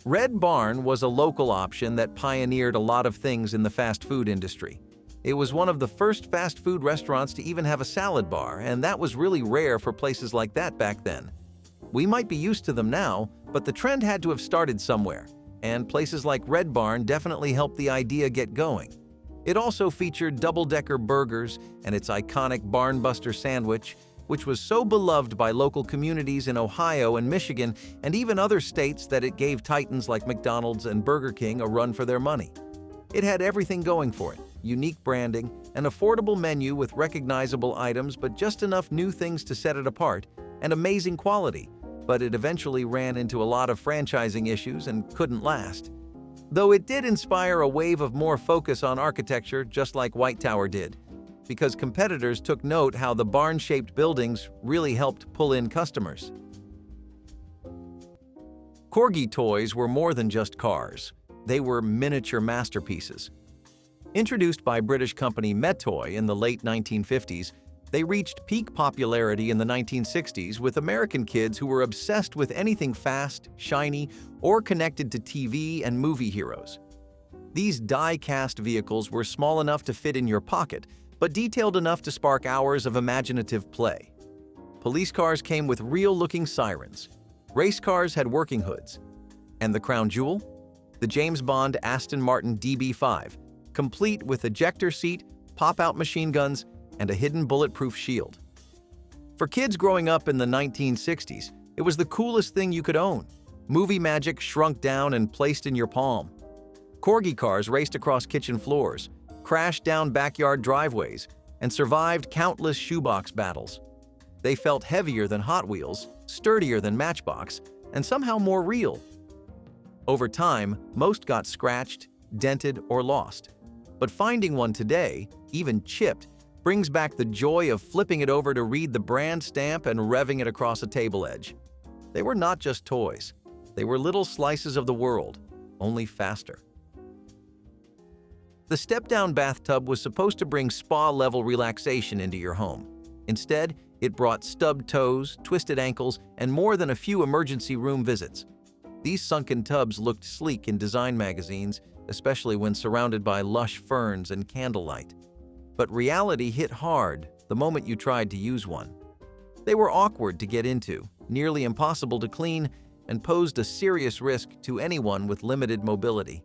Red Barn was a local option that pioneered a lot of things in the fast food industry. It was one of the first fast food restaurants to even have a salad bar, and that was really rare for places like that back then. We might be used to them now, but the trend had to have started somewhere, and places like Red Barn definitely helped the idea get going. It also featured double-decker burgers and its iconic Barnbuster sandwich, which was so beloved by local communities in Ohio and Michigan and even other states that it gave titans like McDonald's and Burger King a run for their money. It had everything going for it: unique branding, an affordable menu with recognizable items but just enough new things to set it apart, and amazing quality, but it eventually ran into a lot of franchising issues and couldn't last. Though it did inspire a wave of more focus on architecture, just like White Tower did, because competitors took note how the barn-shaped buildings really helped pull in customers. Corgi toys were more than just cars. They were miniature masterpieces. Introduced by British company Metoy in the late 1950s, they reached peak popularity in the 1960s with American kids who were obsessed with anything fast, shiny, or connected to TV and movie heroes. These die-cast vehicles were small enough to fit in your pocket, but detailed enough to spark hours of imaginative play. Police cars came with real-looking sirens. Race cars had working hoods. And the crown jewel? The James Bond Aston Martin DB5, complete with ejector seat, pop-out machine guns, and a hidden bulletproof shield. For kids growing up in the 1960s, it was the coolest thing you could own. Movie magic shrunk down and placed in your palm. Corgi cars raced across kitchen floors, crashed down backyard driveways, and survived countless shoebox battles. They felt heavier than Hot Wheels, sturdier than Matchbox, and somehow more real. Over time, most got scratched, dented, or lost. But finding one today, even chipped, brings back the joy of flipping it over to read the brand stamp and revving it across a table edge. They were not just toys. They were little slices of the world, only faster. The step-down bathtub was supposed to bring spa-level relaxation into your home. Instead, it brought stubbed toes, twisted ankles, and more than a few emergency room visits. These sunken tubs looked sleek in design magazines, especially when surrounded by lush ferns and candlelight. But reality hit hard the moment you tried to use one. They were awkward to get into, nearly impossible to clean, and posed a serious risk to anyone with limited mobility.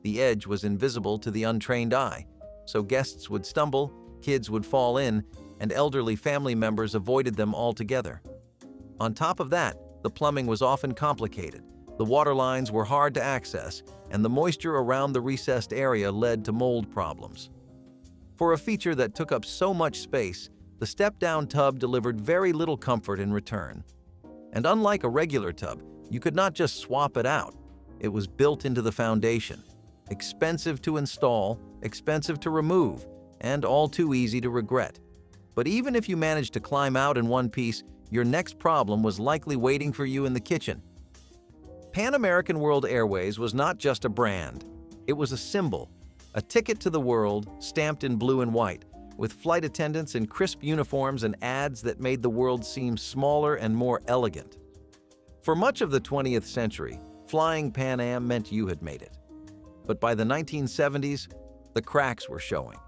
The edge was invisible to the untrained eye, so guests would stumble, kids would fall in, and elderly family members avoided them altogether. On top of that, the plumbing was often complicated, the water lines were hard to access, and the moisture around the recessed area led to mold problems. For a feature that took up so much space, the step-down tub delivered very little comfort in return. And unlike a regular tub, you could not just swap it out. It was built into the foundation. Expensive to install, expensive to remove, and all too easy to regret. But even if you managed to climb out in one piece, your next problem was likely waiting for you in the kitchen. Pan American World Airways was not just a brand. It was a symbol, a ticket to the world stamped in blue and white, with flight attendants in crisp uniforms and ads that made the world seem smaller and more elegant. For much of the 20th century, flying Pan Am meant you had made it. But by the 1970s, the cracks were showing.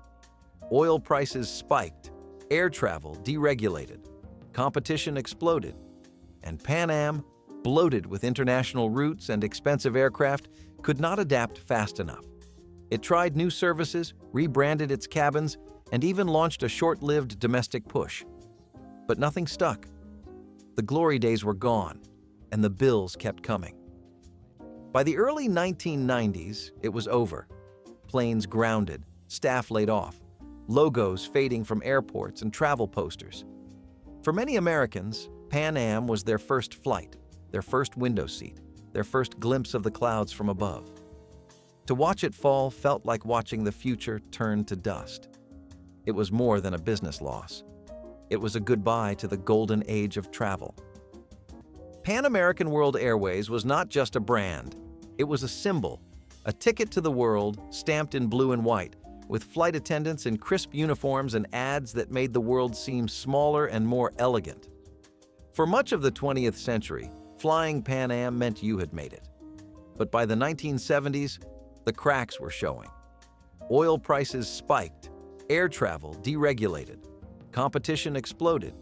Oil prices spiked, air travel deregulated, competition exploded, and Pan Am, bloated with international routes and expensive aircraft, could not adapt fast enough. It tried new services, rebranded its cabins, and even launched a short-lived domestic push. But nothing stuck. The glory days were gone, and the bills kept coming. By the early 1990s, it was over. Planes grounded, staff laid off, logos fading from airports and travel posters. For many Americans, Pan Am was their first flight, their first window seat, their first glimpse of the clouds from above. To watch it fall felt like watching the future turn to dust. It was more than a business loss. It was a goodbye to the golden age of travel. Pan American World Airways was not just a brand. It was a symbol, a ticket to the world stamped in blue and white, with flight attendants in crisp uniforms and ads that made the world seem smaller and more elegant. For much of the 20th century, flying Pan Am meant you had made it. But by the 1970s, the cracks were showing. Oil prices spiked, air travel deregulated, competition exploded,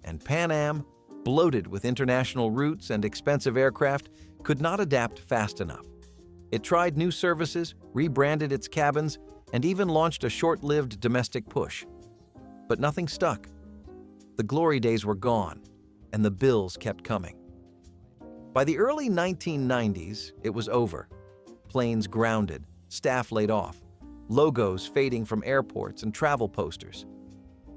and Pan Am, bloated with international routes and expensive aircraft, could not adapt fast enough. It tried new services, rebranded its cabins, and even launched a short-lived domestic push. But nothing stuck. The glory days were gone, and the bills kept coming. By the early 1990s, it was over. Planes grounded, staff laid off, logos fading from airports and travel posters.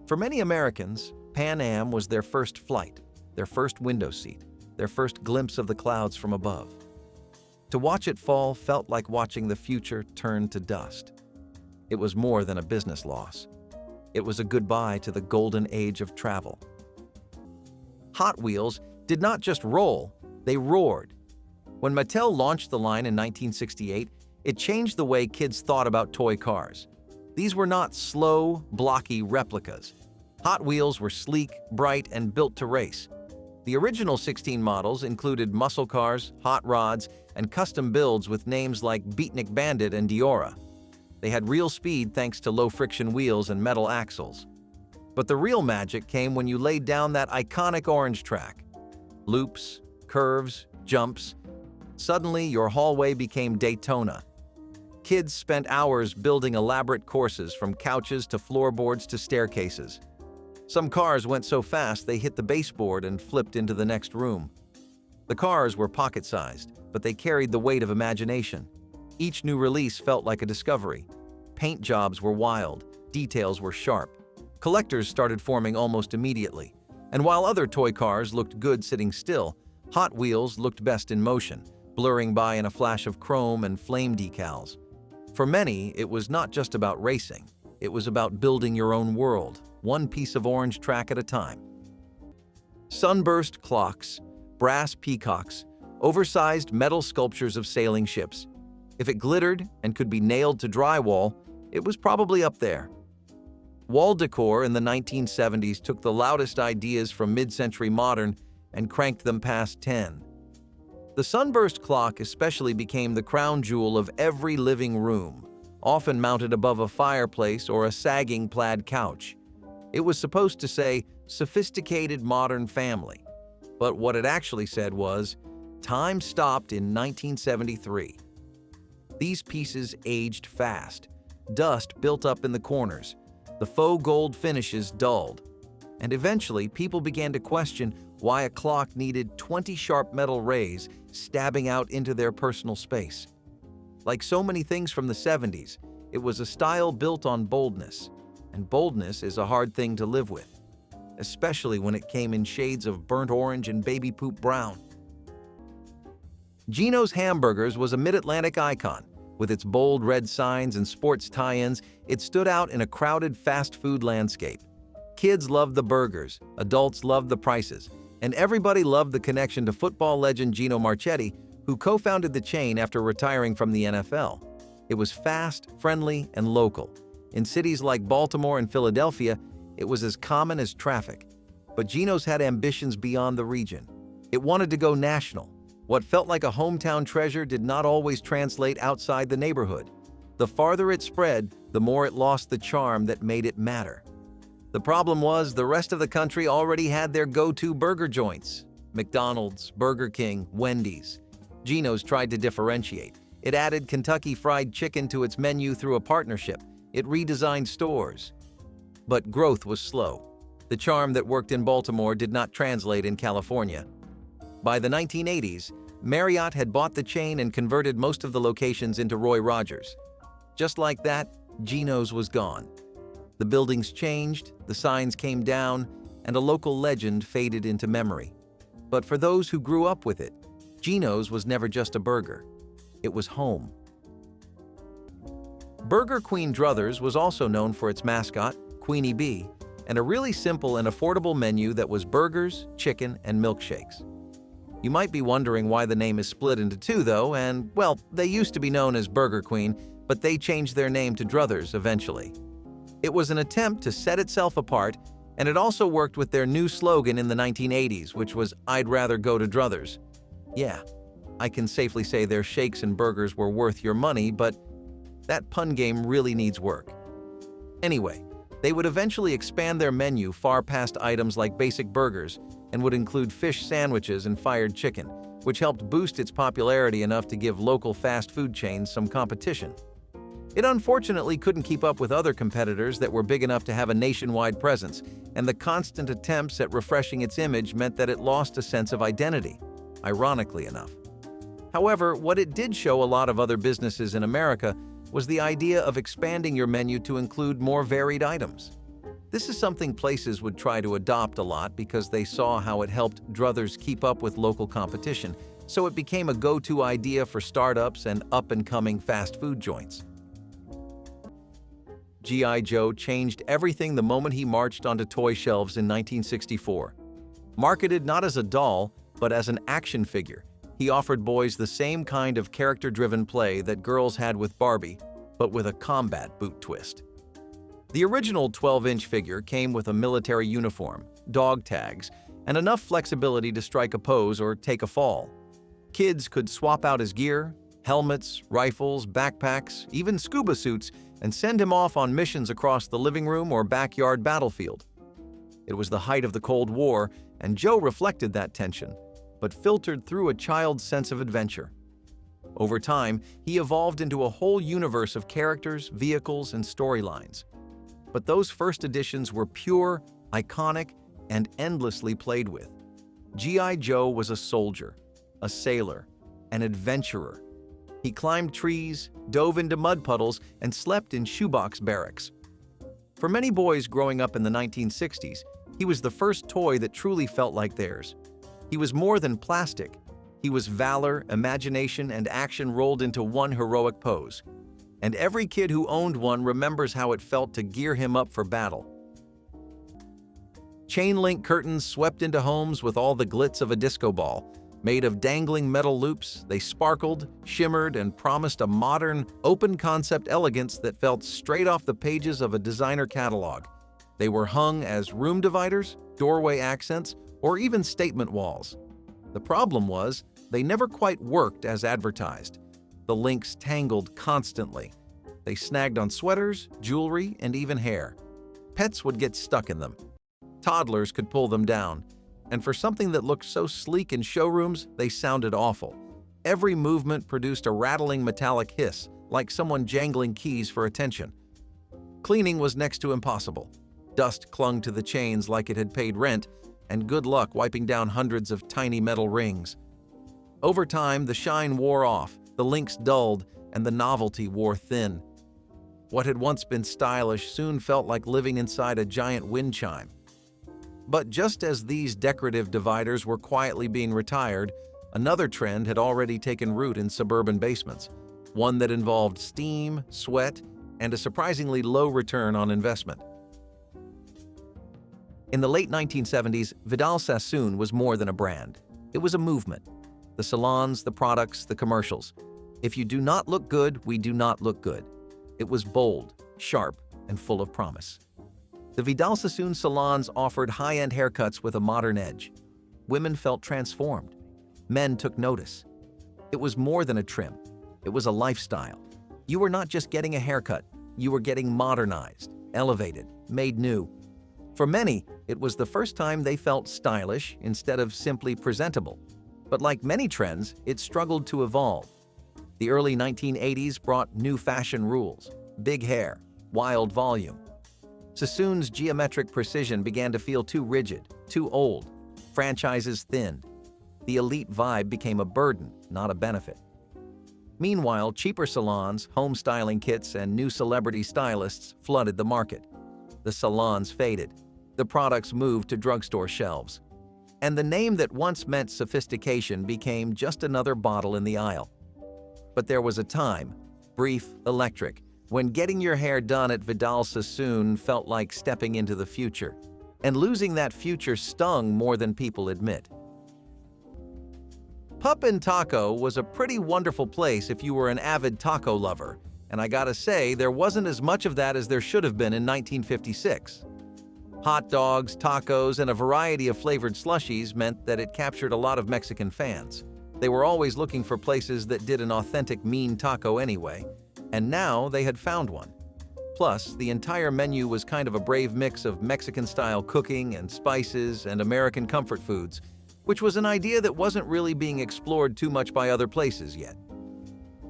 For many Americans, Pan Am was their first flight, their first window seat, their first glimpse of the clouds from above. To watch it fall felt like watching the future turn to dust. It was more than a business loss. It was a goodbye to the golden age of travel. Hot Wheels did not just roll, they roared. When Mattel launched the line in 1968, it changed the way kids thought about toy cars. These were not slow, blocky replicas. Hot Wheels were sleek, bright, and built to race. The original 16 models included muscle cars, hot rods, and custom builds with names like Beatnik Bandit and Diora. They had real speed thanks to low-friction wheels and metal axles. But the real magic came when you laid down that iconic orange track. Loops, curves, jumps. Suddenly, your hallway became Daytona. Kids spent hours building elaborate courses from couches to floorboards to staircases. Some cars went so fast they hit the baseboard and flipped into the next room. The cars were pocket-sized, but they carried the weight of imagination. Each new release felt like a discovery. Paint jobs were wild, details were sharp. Collectors started forming almost immediately. And while other toy cars looked good sitting still, Hot Wheels looked best in motion, blurring by in a flash of chrome and flame decals. For many, it was not just about racing. It was about building your own world, one piece of orange track at a time. Sunburst clocks, brass peacocks, oversized metal sculptures of sailing ships. If it glittered and could be nailed to drywall, it was probably up there. Wall decor in the 1970s took the loudest ideas from mid-century modern and cranked them past 10. The Sunburst clock especially became the crown jewel of every living room, often mounted above a fireplace or a sagging plaid couch. It was supposed to say, sophisticated modern family. But what it actually said was, time stopped in 1973. These pieces aged fast. Dust built up in the corners. The faux gold finishes dulled. And eventually, people began to question why a clock needed 20 sharp metal rays stabbing out into their personal space. Like so many things from the 70s, it was a style built on boldness. And boldness is a hard thing to live with, especially when it came in shades of burnt orange and baby poop brown. Gino's Hamburgers was a mid-Atlantic icon. With its bold red signs and sports tie-ins, it stood out in a crowded fast food landscape. Kids loved the burgers, adults loved the prices, and everybody loved the connection to football legend Gino Marchetti, who co-founded the chain after retiring from the NFL. It was fast, friendly, and local, In cities like Baltimore and Philadelphia, it was as common as traffic. But Gino's had ambitions beyond the region. It wanted to go national. What felt like a hometown treasure did not always translate outside the neighborhood. The farther it spread, the more it lost the charm that made it matter. The problem was the rest of the country already had their go-to burger joints. McDonald's, Burger King, Wendy's. Gino's tried to differentiate. It added Kentucky Fried Chicken to its menu through a partnership. It redesigned stores. But growth was slow. The charm that worked in Baltimore did not translate in California. By the 1980s, Marriott had bought the chain and converted most of the locations into Roy Rogers. Just like that, Gino's was gone. The buildings changed, the signs came down, and a local legend faded into memory. But for those who grew up with it, Gino's was never just a burger. It was home. Burger Queen Druthers was also known for its mascot, Queenie Bee, and a really simple and affordable menu that was burgers, chicken, and milkshakes. You might be wondering why the name is split into two, though, and, well, they used to be known as Burger Queen, but they changed their name to Druthers eventually. It was an attempt to set itself apart, and it also worked with their new slogan in the 1980s, which was, "I'd rather go to Druthers." Yeah, I can safely say their shakes and burgers were worth your money, but that pun game really needs work. Anyway, they would eventually expand their menu far past items like basic burgers and would include fish sandwiches and fired chicken, which helped boost its popularity enough to give local fast food chains some competition. It unfortunately couldn't keep up with other competitors that were big enough to have a nationwide presence, and the constant attempts at refreshing its image meant that it lost a sense of identity, ironically enough. However, what it did show a lot of other businesses in America was the idea of expanding your menu to include more varied items. This is something places would try to adopt a lot because they saw how it helped Druthers keep up with local competition, so it became a go-to idea for startups and up-and-coming fast food joints. G.I. Joe changed everything the moment he marched onto toy shelves in 1964. Marketed not as a doll, but as an action figure, he offered boys the same kind of character-driven play that girls had with Barbie, but with a combat boot twist. The original 12-inch figure came with a military uniform, dog tags, and enough flexibility to strike a pose or take a fall. Kids could swap out his gear, helmets, rifles, backpacks, even scuba suits, and send him off on missions across the living room or backyard battlefield. It was the height of the Cold War, and Joe reflected that tension, but filtered through a child's sense of adventure. Over time, he evolved into a whole universe of characters, vehicles, and storylines. But those first editions were pure, iconic, and endlessly played with. G.I. Joe was a soldier, a sailor, an adventurer. He climbed trees, dove into mud puddles, and slept in shoebox barracks. For many boys growing up in the 1960s, he was the first toy that truly felt like theirs. He was more than plastic. He was valor, imagination, and action rolled into one heroic pose. And every kid who owned one remembers how it felt to gear him up for battle. Chain-link curtains swept into homes with all the glitz of a disco ball. Made of dangling metal loops, they sparkled, shimmered, and promised a modern, open-concept elegance that felt straight off the pages of a designer catalog. They were hung as room dividers, doorway accents, or even statement walls. The problem was, they never quite worked as advertised. The links tangled constantly. They snagged on sweaters, jewelry, and even hair. Pets would get stuck in them. Toddlers could pull them down. And for something that looked so sleek in showrooms, they sounded awful. Every movement produced a rattling metallic hiss, like someone jangling keys for attention. Cleaning was next to impossible. Dust clung to the chains like it had paid rent, and good luck wiping down hundreds of tiny metal rings. Over time, the shine wore off, the links dulled, and the novelty wore thin. What had once been stylish soon felt like living inside a giant wind chime. But just as these decorative dividers were quietly being retired, another trend had already taken root in suburban basements, one that involved steam, sweat, and a surprisingly low return on investment. In the late 1970s, Vidal Sassoon was more than a brand. It was a movement. The salons, the products, the commercials. If you do not look good, we do not look good. It was bold, sharp, and full of promise. The Vidal Sassoon salons offered high-end haircuts with a modern edge. Women felt transformed. Men took notice. It was more than a trim. It was a lifestyle. You were not just getting a haircut. You were getting modernized, elevated, made new. For many, it was the first time they felt stylish instead of simply presentable. But like many trends, it struggled to evolve. The early 1980s brought new fashion rules: big hair, wild volume. Sassoon's geometric precision began to feel too rigid, too old. Franchises thinned. The elite vibe became a burden, not a benefit. Meanwhile, cheaper salons, home styling kits, and new celebrity stylists flooded the market. The salons faded. The products moved to drugstore shelves. And the name that once meant sophistication became just another bottle in the aisle. But there was a time, brief, electric, when getting your hair done at Vidal Sassoon felt like stepping into the future. And losing that future stung more than people admit. Pup and Taco was a pretty wonderful place if you were an avid taco lover, and I gotta say, there wasn't as much of that as there should have been in 1956. Hot dogs, tacos, and a variety of flavored slushies meant that it captured a lot of Mexican fans. They were always looking for places that did an authentic mean taco anyway, and now they had found one. Plus, the entire menu was kind of a brave mix of Mexican-style cooking and spices and American comfort foods, which was an idea that wasn't really being explored too much by other places yet.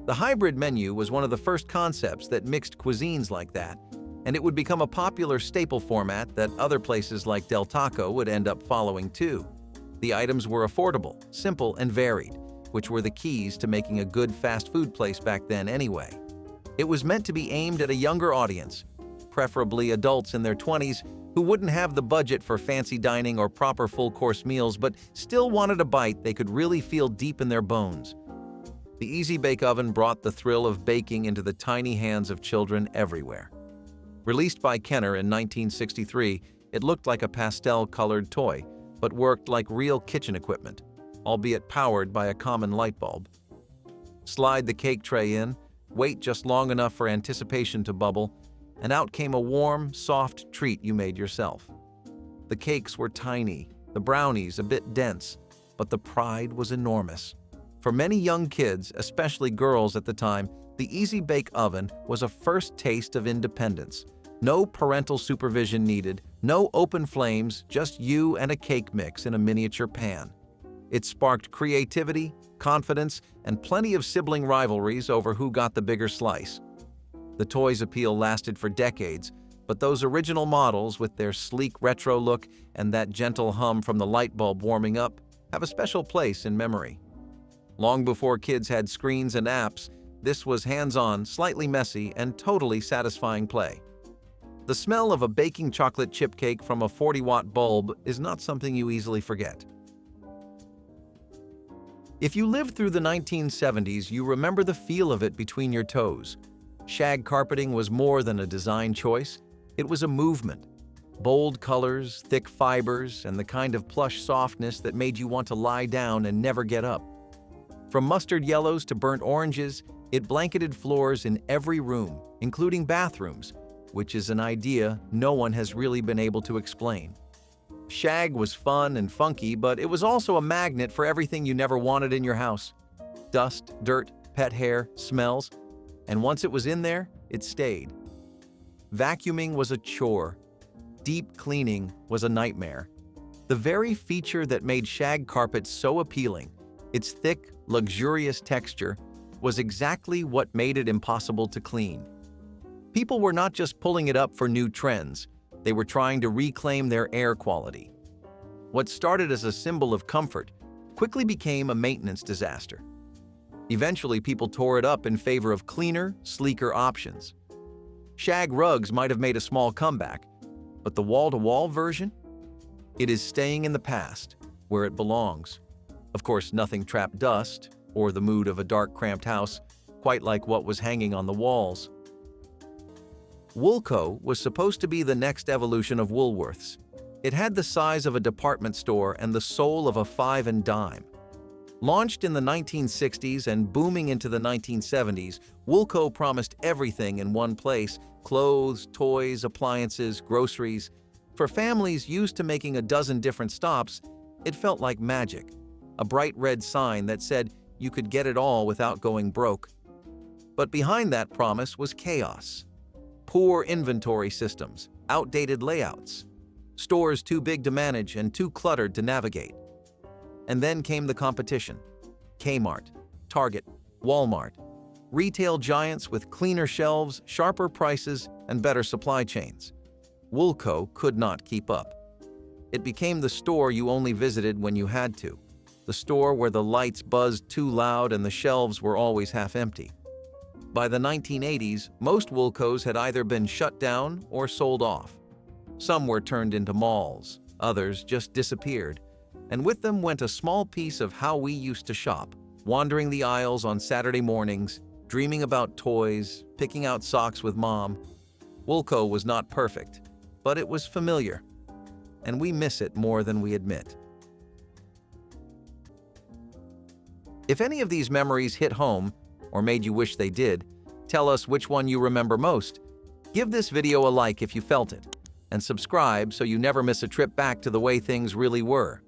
The hybrid menu was one of the first concepts that mixed cuisines like that, and it would become a popular staple format that other places like Del Taco would end up following too. The items were affordable, simple, and varied, which were the keys to making a good fast food place back then anyway. It was meant to be aimed at a younger audience, preferably adults in their 20s who wouldn't have the budget for fancy dining or proper full-course meals but still wanted a bite they could really feel deep in their bones. The Easy Bake Oven brought the thrill of baking into the tiny hands of children everywhere. Released by Kenner in 1963, it looked like a pastel-colored toy, but worked like real kitchen equipment, albeit powered by a common light bulb. Slide the cake tray in, wait just long enough for anticipation to bubble, and out came a warm, soft treat you made yourself. The cakes were tiny, the brownies a bit dense, but the pride was enormous. For many young kids, especially girls at the time, the Easy Bake Oven was a first taste of independence. No parental supervision needed, no open flames, just you and a cake mix in a miniature pan. It sparked creativity, confidence, and plenty of sibling rivalries over who got the bigger slice. The toy's appeal lasted for decades, but those original models with their sleek retro look and that gentle hum from the light bulb warming up have a special place in memory. Long before kids had screens and apps, this was hands-on, slightly messy, and totally satisfying play. The smell of a baking chocolate chip cake from a 40-watt bulb is not something you easily forget. If you lived through the 1970s, you remember the feel of it between your toes. Shag carpeting was more than a design choice. It was a movement. Bold colors, thick fibers, and the kind of plush softness that made you want to lie down and never get up. From mustard yellows to burnt oranges, it blanketed floors in every room, including bathrooms, which is an idea no one has really been able to explain. Shag was fun and funky, but it was also a magnet for everything you never wanted in your house. Dust, dirt, pet hair, smells. And once it was in there, it stayed. Vacuuming was a chore. Deep cleaning was a nightmare. The very feature that made shag carpet so appealing, its thick, luxurious texture, was exactly what made it impossible to clean. People were not just pulling it up for new trends, they were trying to reclaim their air quality. What started as a symbol of comfort quickly became a maintenance disaster. Eventually, people tore it up in favor of cleaner, sleeker options. Shag rugs might have made a small comeback, but the wall-to-wall version? It is staying in the past, where it belongs. Of course, nothing trapped dust, or the mood of a dark, cramped house, quite like what was hanging on the walls. Wulco was supposed to be the next evolution of Woolworths. It had the size of a department store and the soul of a five and dime. Launched in the 1960s and booming into the 1970s, Wulco promised everything in one place: clothes, toys, appliances, groceries. For families used to making a dozen different stops, it felt like magic. A bright red sign that said you could get it all without going broke. But behind that promise was chaos. Poor inventory systems, outdated layouts, stores too big to manage and too cluttered to navigate. And then came the competition. Kmart, Target, Walmart. Retail giants with cleaner shelves, sharper prices, and better supply chains. Wulco could not keep up. It became the store you only visited when you had to. The store where the lights buzzed too loud and the shelves were always half empty. By the 1980s, most Wulcos had either been shut down or sold off. Some were turned into malls, others just disappeared. And with them went a small piece of how we used to shop, wandering the aisles on Saturday mornings, dreaming about toys, picking out socks with Mom. Wulco was not perfect, but it was familiar, and we miss it more than we admit. If any of these memories hit home, or made you wish they did, tell us which one you remember most. Give this video a like if you felt it, and subscribe so you never miss a trip back to the way things really were.